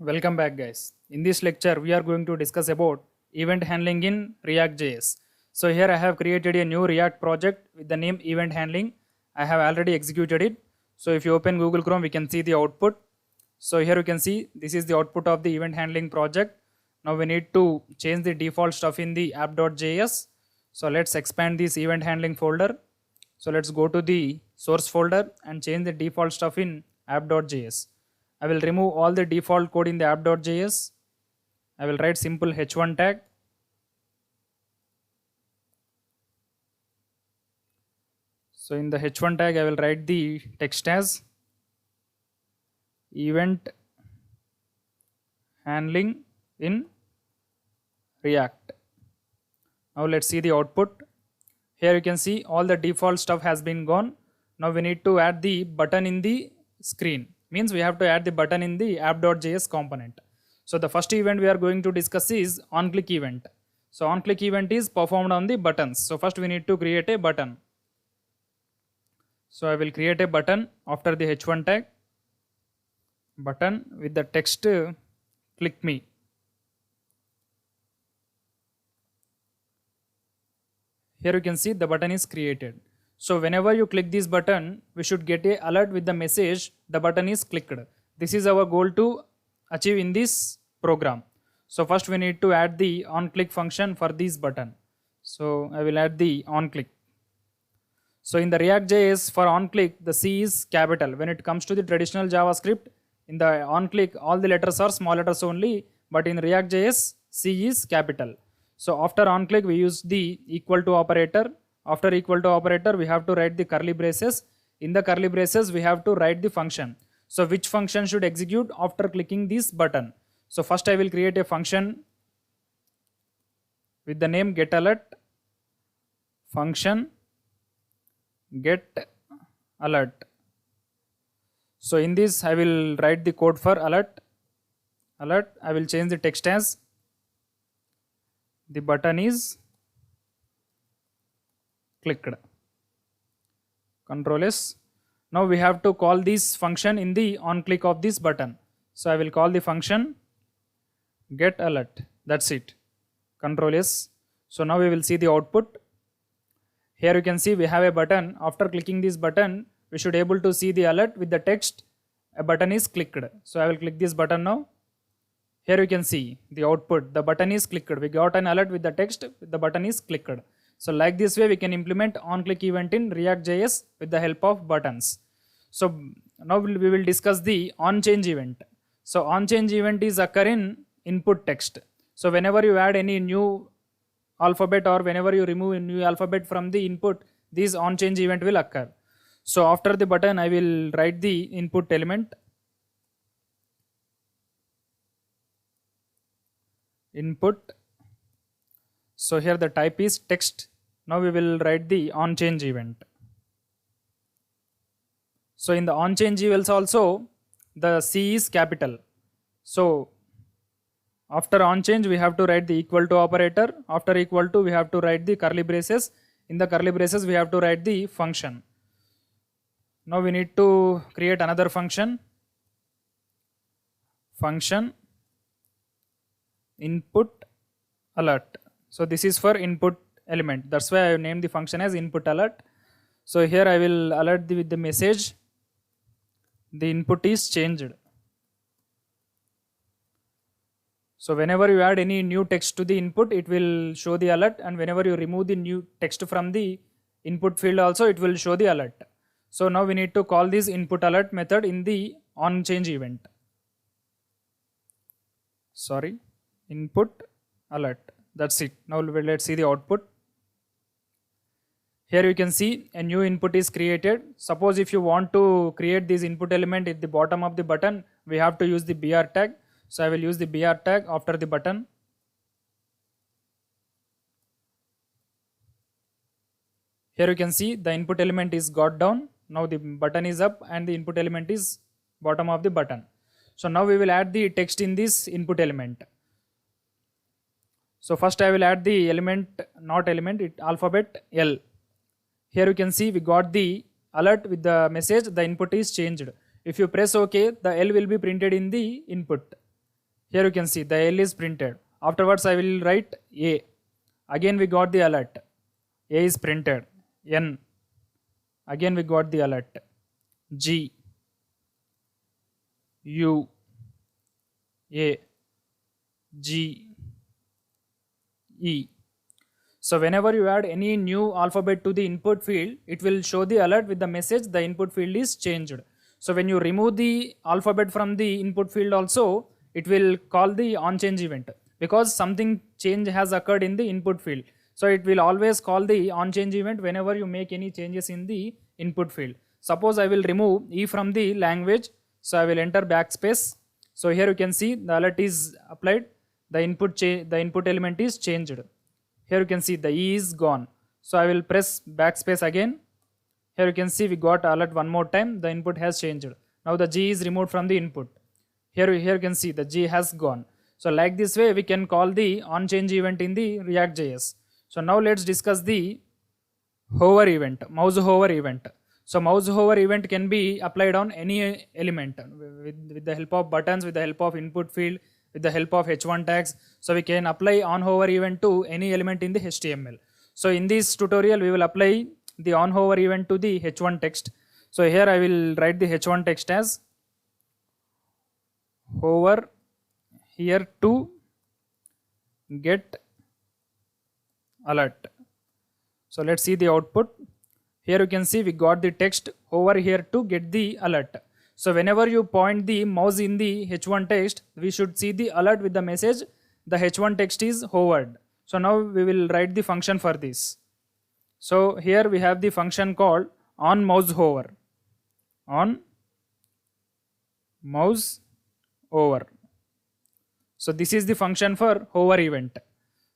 Welcome back guys. In this lecture we are going to discuss about event handling in React.js. So here I have created a new React project with the name event handling. I have already executed it. So if you open Google Chrome we can see the output. So here you can see this is the output of the event handling project. Now we need to change the default stuff in the app.js. So let's expand this event handling folder. So let's go to the source folder and change the default stuff in app.js. I will remove all the default code in the app.js. I will write simple h1 tag. So in the h1 tag, I will write the text as event handling in React. Now let's see the output. Here you can see all the default stuff has been gone. Now we need to add the button in the screen. Means we have to add the button in the app.js component. So the first event we are going to discuss is onClick event. So onClick event is performed on the buttons. So first we need to create a button. So I will create a button after the h1 tag, button with the text click me. Here you can see the button is created. So whenever you click this button, we should get a alert with the message the button is clicked. This is our goal to achieve in this program. So first we need to add the onClick function for this button. So I will add the onClick. So in the React.js for onClick, the C is capital. When it comes to the traditional JavaScript, in the onClick all the letters are small letters only, but in React.js C is capital. So after onClick we use the equal to operator. After equal to operator we have to write the curly braces. In the curly braces we have to write the function. So which function should execute after clicking this button? So first I will create a function with the name getAlert function getAlert. So in this I will write the code for alert. I will change the text as the button is clicked. Control S. Now we have to call this function in the onClick of this button. So I will call the function getAlert. That's it. Control S. So now we will see the output. Here you can see we have a button. After clicking this button, we should able to see the alert with the text a button is clicked. So I will click this button now. Here you can see the output. The button is clicked. We got an alert with the text. The button is clicked. So like this way we can implement onClick event in React.js with the help of buttons. So now we will discuss the onChange event. So onChange event is occur in input text. So whenever you add any new alphabet or whenever you remove a new alphabet from the input, this onChange event will occur. So after the button I will write the input element. Input. So here the type is text. Now we will write the onChange event. So in the onChange events also the C is capital. So after onChange we have to write the equal to operator. After equal to we have to write the curly braces. In the curly braces we have to write the function. Now we need to create another function. Function input alert. So this is for input element. That's why I have named the function as input alert. So here I will alert with the message the input is changed. So whenever you add any new text to the input, it will show the alert, and whenever you remove the new text from the input field also, it will show the alert. So now we need to call this input alert method in the onChange event. Sorry, input alert. That's it. Now let's see the output. Here you can see a new input is created. Suppose if you want to create this input element at the bottom of the button, we have to use the br tag. So I will use the br tag after the button. Here you can see the input element is got down. Now the button is up and the input element is bottom of the button. So now we will add the text in this input element. So first I will add the element, not element, alphabet L. Here you can see we got the alert with the message the input is changed. If you press OK, the L will be printed in the input. Here you can see the L is printed. Afterwards I will write A. Again we got the alert. A is printed. N. Again we got the alert. G. U. A. G. E. So whenever you add any new alphabet to the input field, it will show the alert with the message the input field is changed. So when you remove the alphabet from the input field also, it will call the onChange event because something change has occurred in the input field. So it will always call the onChange event whenever you make any changes in the input field. Suppose I will remove E from the language. So I will enter backspace. So here you can see the alert is applied. The input element is changed. Here you can see the E is gone. So I will press backspace again. Here you can see we got alert one more time. The input has changed. Now the G is removed from the input. Here you can see the G has gone. So like this way we can call the onChange event in the React.js. So now let's discuss the hover event, mouse hover event. So mouse hover event can be applied on any element with the help of buttons, with the help of input field, with the help of h1 tags. So we can apply on hover event to any element in the HTML. So in this tutorial we will apply the on hover event to the h1 text. So here I will write the h1 text as hover here to get alert. So let's see the output. Here you can see we got the text over here to get the alert. So whenever you point the mouse in the h1 text, we should see the alert with the message the h1 text is hovered. So now we will write the function for this. So here we have the function called on mouse hover. On mouse over. So this is the function for hover event.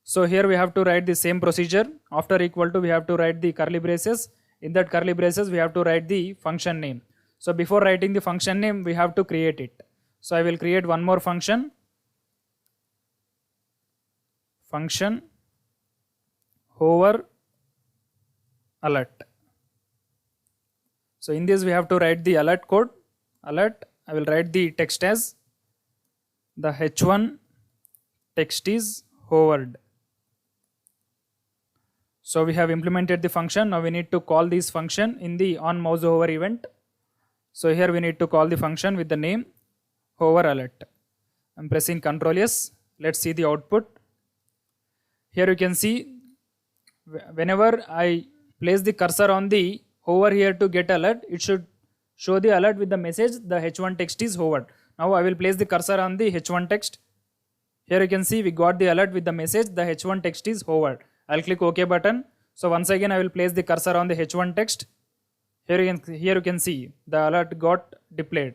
So here we have to write the same procedure. After equal to we have to write the curly braces. In that curly braces we have to write the function name. So before writing the function name we have to create it. So I will create one more function. Function hover alert. So in this we have to write the alert code. Alert, I will write the text as the h1 text is hovered. So we have implemented the function. Now we need to call this function in the on mouse hover event. So here we need to call the function with the name hover alert. I'm pressing Ctrl S. Let's see the output. Here you can see whenever I place the cursor on the hover here to get alert, it should show the alert with the message the h1 text is hovered. Now I will place the cursor on the h1 text. Here you can see we got the alert with the message the h1 text is hovered. I'll click OK button. So once again I will place the cursor on the h1 text. Here you can see the alert got displayed.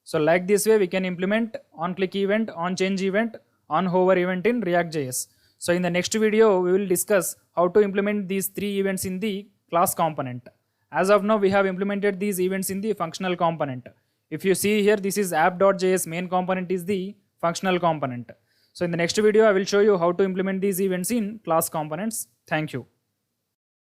So like this way we can implement on click event, on change event, on hover event in React.js. So in the next video we will discuss how to implement these three events in the class component. As of now we have implemented these events in the functional component. If you see here, this is app.js main component is the functional component. So in the next video I will show you how to implement these events in class components. Thank you.